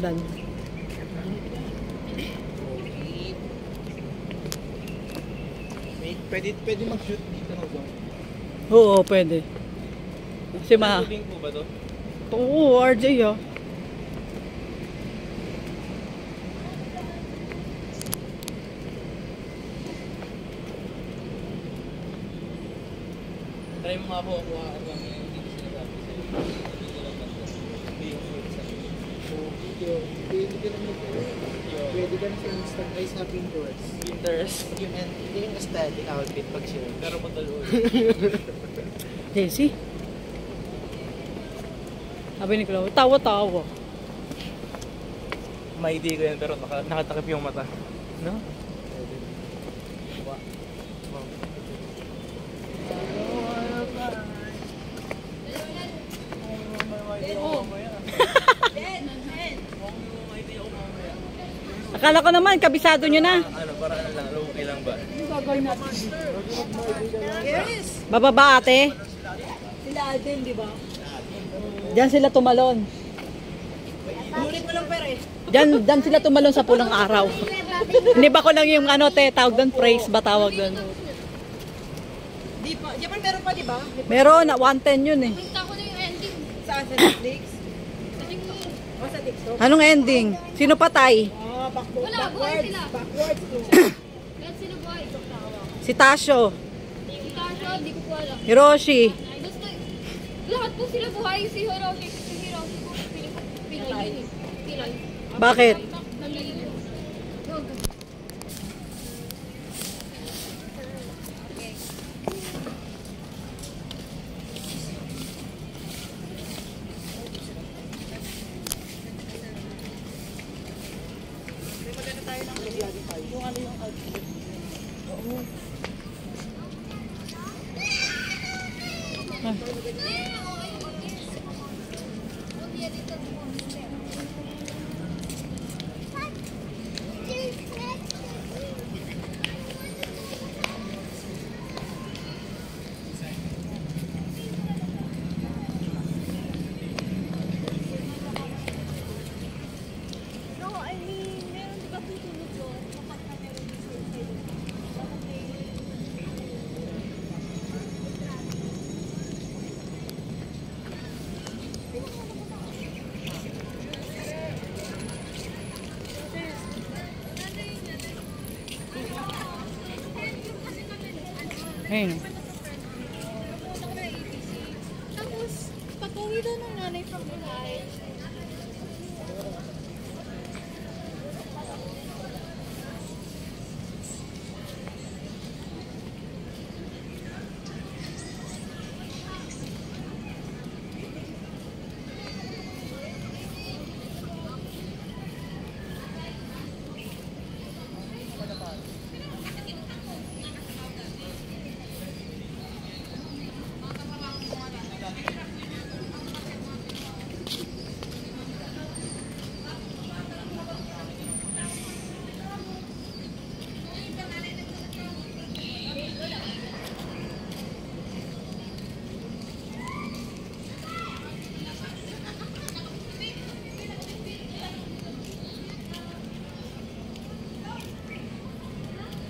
ulan. Pwede mag-shoot dito na ba? Oo, pwede. Kasi Tubing po ba to? Oo, RJ ah. Try mo nga po ako lang yung hindi sinasabi sa'yo. Hindi yung shoot sa pwede ka naman po. Pwede ka na sa Instagram ay sa Pinterest. Hindi yung aesthetic outfit pag share. Pero patalo. Jesse? Sabi ni Chloe, tawa-tawa. Maidi ko yan pero nakatakip yung mata. No? Akala ko naman, kabisado nyo na. Ano, para ano lang, okay lang ba? Bababa ate. Sila Alden, di ba? Diyan sila tumalon. Ngunit mo lang pera eh. Diyan sila tumalon sa pulang araw. Hindi ba ko lang yung ano te, tawag doon, praise ba tawag doon? Di pa, Japan meron pa di ba? Meron, 110 yun eh. Punta ko na yung ending. Saan? Sa Netflix? Sa TikTok. O sa TikTok? Anong ending? Sino patay? Wala, buhay sila. Backwards to. Lahat sila buhay. Si Tasho, Si Tasha, hindi ko po alam. Hiroshi. Basta, lahat po sila buhay. Si Hiroshi po, Pilay yun eh. Pilay. Bakit? Nalilin. Ayun. Tapos, pag-uwi daw ng nanay from Dubai.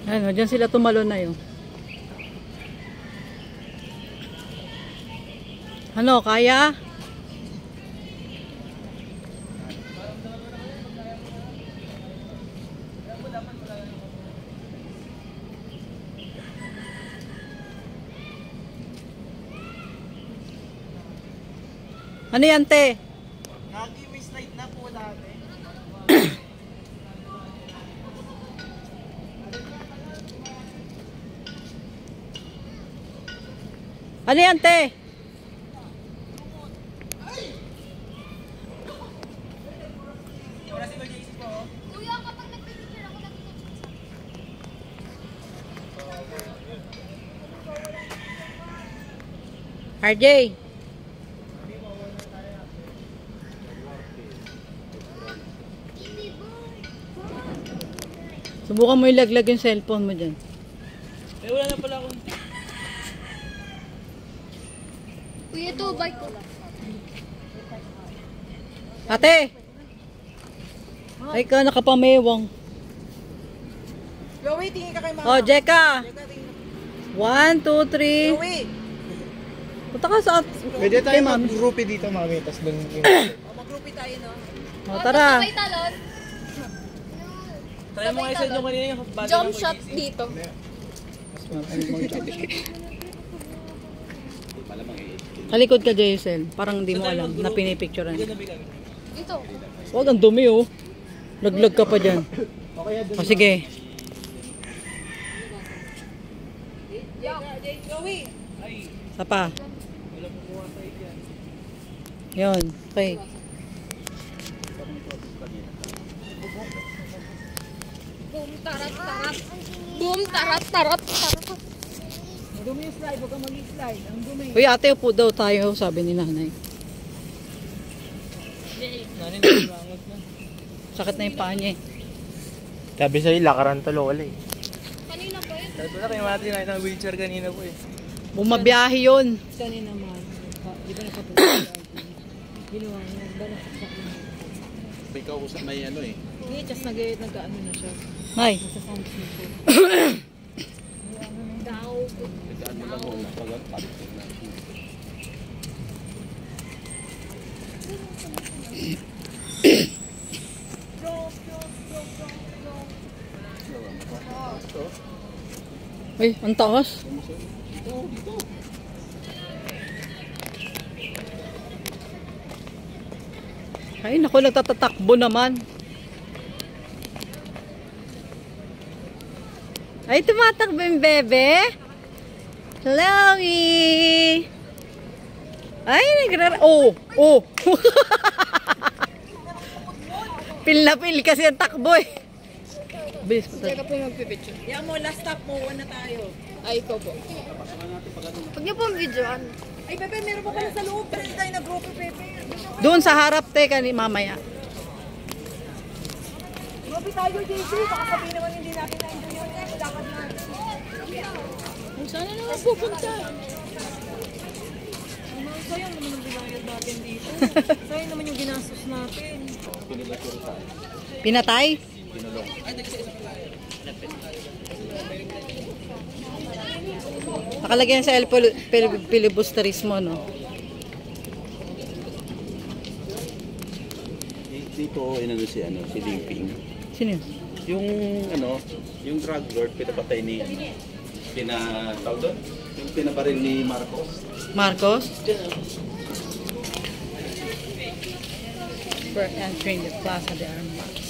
Ano, diyan sila tumalon na yun. Ano, kaya? Ano yan, te? May slide na po dati. Ano yan, te? Kuya, kapag nagpipicture ako lang RJ. Subukan mo ilaglag yung cellphone mo dyan. Eh, wala na pala akong... Kuya, ito, bike ko. Ate! Ay ka, nakapamewang. Joey, tingin ka kay mama. Oh, Jeka. Jeka, tingin ka. 1, 2, 3. Joey! Punta ka sa... Pwede tayo Kay mami. mag-groupie dito, mami. Tapos doon Mag-groupie tayo, no? Oh, tara. Sabay talon. Try mo kayo sa inyo kanina yung bata Jump shot dito. Kalikod ka, Jaisel. Parang hindi mo alam na pinipicturean. Dito. Wag, ang dumi oh. Laglag ka pa dyan. O sige. Joey! Isa pa. Yun. Okay. Boom, tarat, tarat. Boom, tarat, tarat, tarat. Dumi yung slide, huwag kang mag-slide. Ang dumi. Uy, ate, upo daw tayo, sabi ni nanay. Sakit na yung paa niya eh. Sabi sa'yo, lakaran to loli. Kanina pa yun. Dahil pala kayo natin nakita ng wheelchair kanina po eh. Bumabiyahe yun. Kanina naman. Di ba nakapunta? Ginawa niya. Ba nakasakit? Ikaw usap may ano eh. Hindi, just nag-ano na siya. Ay. Sa sound system. Daw. Nagdaan mo lang muna pag palit na. Uy, ang taas. Ay, naku, nagtatatakbo naman. Ay, tumatakbo yung bebe. Chloe! Ay, oh, oh. Pil na pil kasi ang takbo eh. Bilis po tayo. Teka po magpipicture. Yan mo, last stop mo. Una tayo. Ay, ikaw po. Huwag niyo pong videoan. Ay, Pepe, meron pa pala sa loob. Pero tayo nag-group, Pepe. Doon sa harap, teka ni mamaya. Group tayo, JJ. Baka sabihin naman hindi natin na-enjoy yun. Lakad na. Sana naman pupunta. Sayang naman ang binayad natin dito. Sayang naman yung ginastos natin. Pinatay? Nakalagay yan sa filibusterismo, no? Dito inano si Limping. Sino yun? Yung ano, yung drug lord pinapatay ni tawag doon? Yung pinabaril ni Marcos. Marcos? For entering the Plaza de Armas.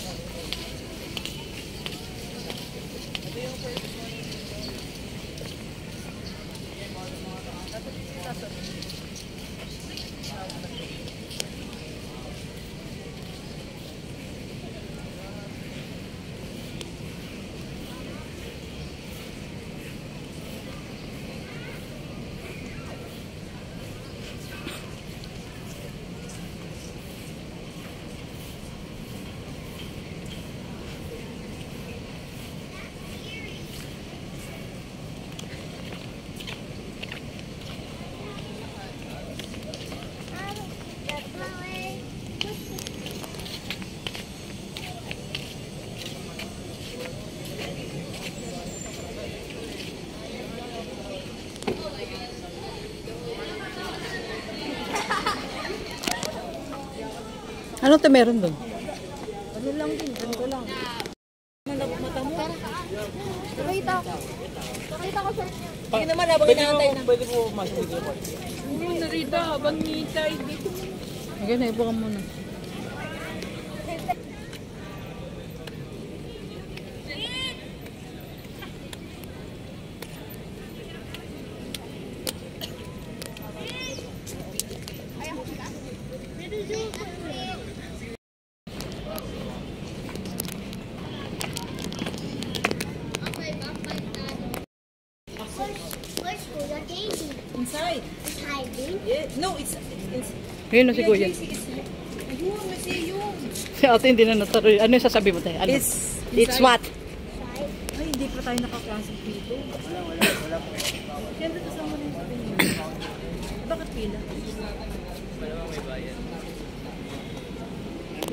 Ano to meron doon? Ano lang din, ganito lang. Nalabok mata mo. Nakita ko. Nakita ko sa... Sige naman, habang inaantay na. Pwede po masok dito po. Narita, habang nitay dito. Okay na, ibukan muna. Where's Kuya Daisy? Inside. It's hiding. Yeah. No, it's... Yun na si Kuya. Ayun, kasi yun. Si ate hindi na natuloy. Ano yung sasabi mo tayo? Ano? It's what? Ay, hindi pa tayo nakaklasik dito. Wala. Siyempre kasama rin sa pinili. Bakit pila?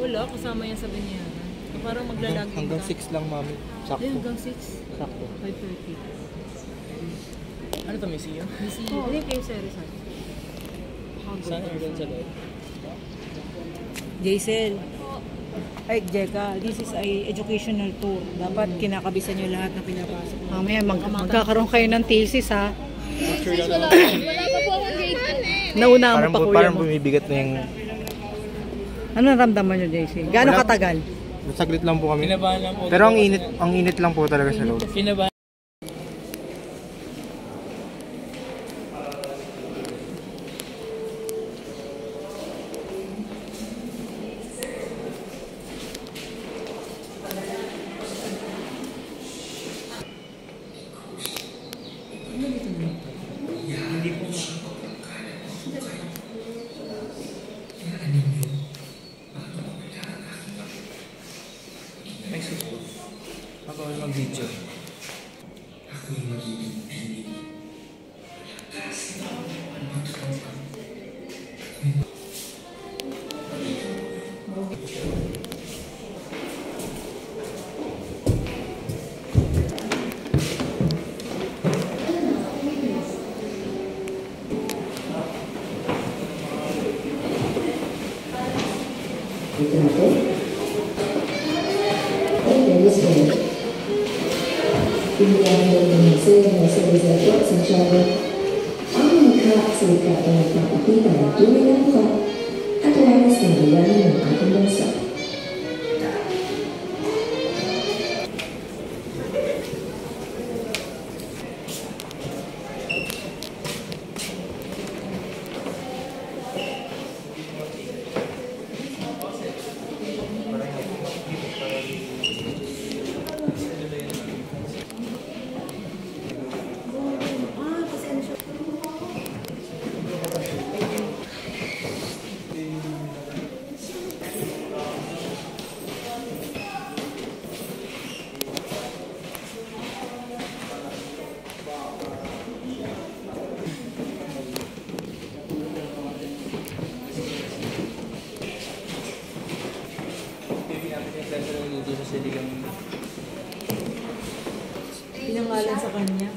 Wala, kasama yan sa binyaran. Parang maglalag. Hanggang 6 lang, mami. Sakto. Ayun, hanggang 6. Sakto. 5:30. Ano to, Missy yun? Busy. Ano yung kayo sa Rizal? Saan ang doon sa loob? Jaisel. Ay, Jeka, this is a educational tour. Dapat kinakabisan nyo lahat na pinapasok. Mamaya magkakaroon kayo ng thesis ha. Guys, wala pa po akong grade 2. Nauna mo pa kuya Parang mo. bumibigat na yung... Ano naramdaman nyo, JC? Gaano Wala. katagal? Saglit lang po kami. Kinabahan lang po. Pero ang init lang po talaga sa loob. Kinabahan. Next week po. Mabawal mag-video. Pilihan ng museo na sa Rizal Santiago ang mga salita na nagpapakita ng tunay na mukha at waras ng bayani ng ating bansa. Pinangalan sa kanya.